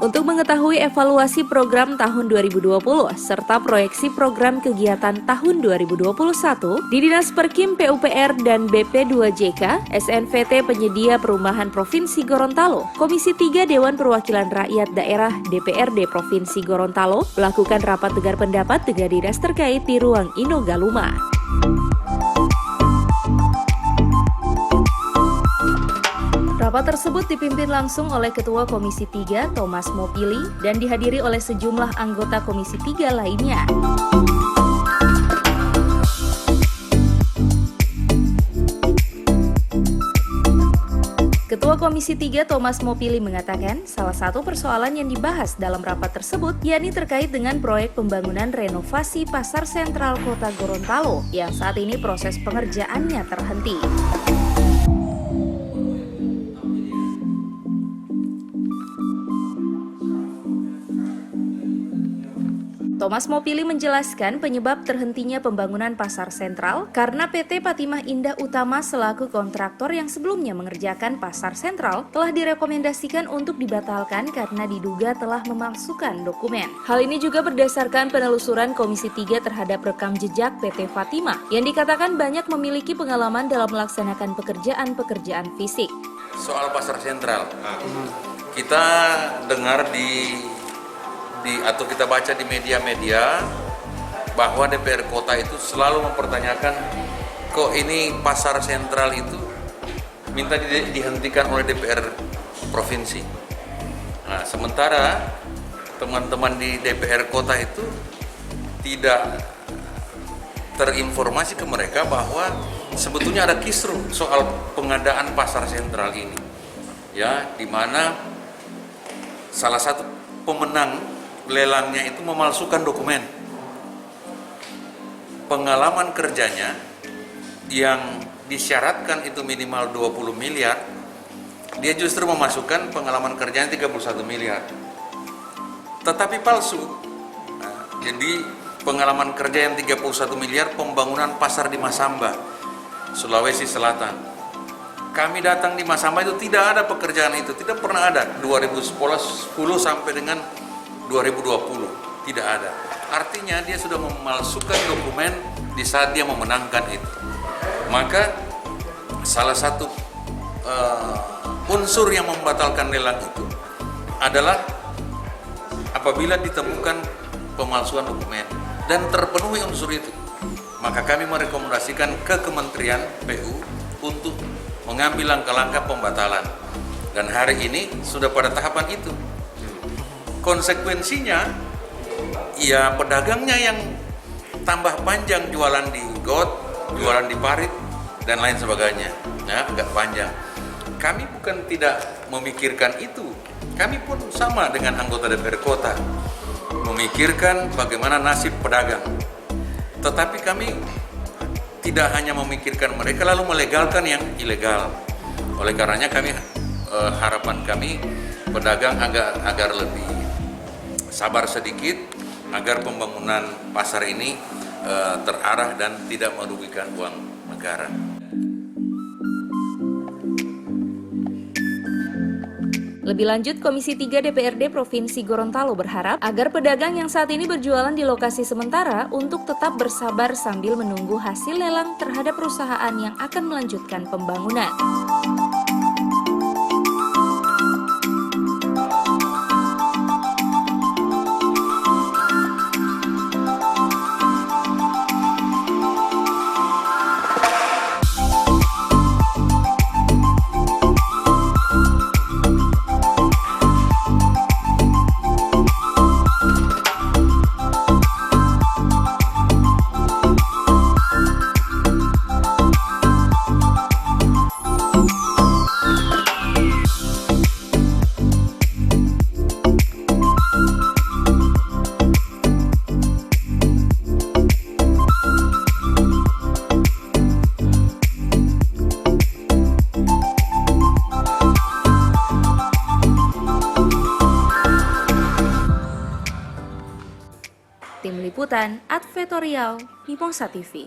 Untuk mengetahui evaluasi program tahun 2020 serta proyeksi program kegiatan tahun 2021 di Dinas Perkim PUPR dan BP2JK, SNVT Penyedia Perumahan Provinsi Gorontalo, Komisi 3 Dewan Perwakilan Rakyat Daerah DPRD Provinsi Gorontalo melakukan rapat dengar pendapat dengan dinas terkait di ruang Inogaluma. Rapat tersebut dipimpin langsung oleh Ketua Komisi 3 Thomas Mopili dan dihadiri oleh sejumlah anggota Komisi 3 lainnya. Ketua Komisi 3 Thomas Mopili mengatakan salah satu persoalan yang dibahas dalam rapat tersebut yakni terkait dengan proyek pembangunan renovasi Pasar Sentral Kota Gorontalo yang saat ini proses pengerjaannya terhenti. Thomas Mopili menjelaskan penyebab terhentinya pembangunan Pasar Sentral karena PT Patimah Indah Utama selaku kontraktor yang sebelumnya mengerjakan Pasar Sentral telah direkomendasikan untuk dibatalkan karena diduga telah memalsukan dokumen. Hal ini juga berdasarkan penelusuran Komisi 3 terhadap rekam jejak PT Fatimah yang dikatakan banyak memiliki pengalaman dalam melaksanakan pekerjaan fisik. Soal Pasar Sentral, kita dengar atau kita baca di media-media bahwa DPR Kota itu selalu mempertanyakan kok ini Pasar Sentral itu minta dihentikan oleh DPR Provinsi. Nah, sementara teman-teman di DPR Kota itu tidak terinformasi ke mereka bahwa sebetulnya ada kisruh soal pengadaan Pasar Sentral ini. Ya, di mana salah satu pemenang lelangnya itu memalsukan dokumen. Pengalaman kerjanya yang disyaratkan itu minimal 20 miliar, dia justru memasukkan pengalaman kerjanya 31 miliar. Tetapi palsu. Nah, jadi pengalaman kerja yang 31 miliar pembangunan pasar di Masamba, Sulawesi Selatan. Kami datang di Masamba itu tidak ada pekerjaan itu, tidak pernah ada. 2010 sampai dengan 2020 tidak ada. Artinya dia sudah memalsukan dokumen di saat dia memenangkan itu. Maka salah satu unsur yang membatalkan lelang itu adalah apabila ditemukan pemalsuan dokumen dan terpenuhi unsur itu, maka kami merekomendasikan ke Kementerian PU untuk mengambil langkah-langkah pembatalan. Dan hari ini sudah pada tahapan itu. Konsekuensinya, ya pedagangnya yang tambah panjang jualan di got, jualan di parit, dan lain sebagainya. Ya, agak panjang. Kami bukan tidak memikirkan itu. Kami pun sama dengan anggota DPR Kota. Memikirkan bagaimana nasib pedagang. Tetapi kami tidak hanya memikirkan mereka lalu melegalkan yang ilegal. Oleh karenanya harapan kami pedagang agar lebih sabar sedikit agar pembangunan pasar ini terarah dan tidak merugikan uang negara. Lebih lanjut, Komisi 3 DPRD Provinsi Gorontalo berharap agar pedagang yang saat ini berjualan di lokasi sementara untuk tetap bersabar sambil menunggu hasil lelang terhadap perusahaan yang akan melanjutkan pembangunan. Tim Liputan Advertorial Nipponsat TV.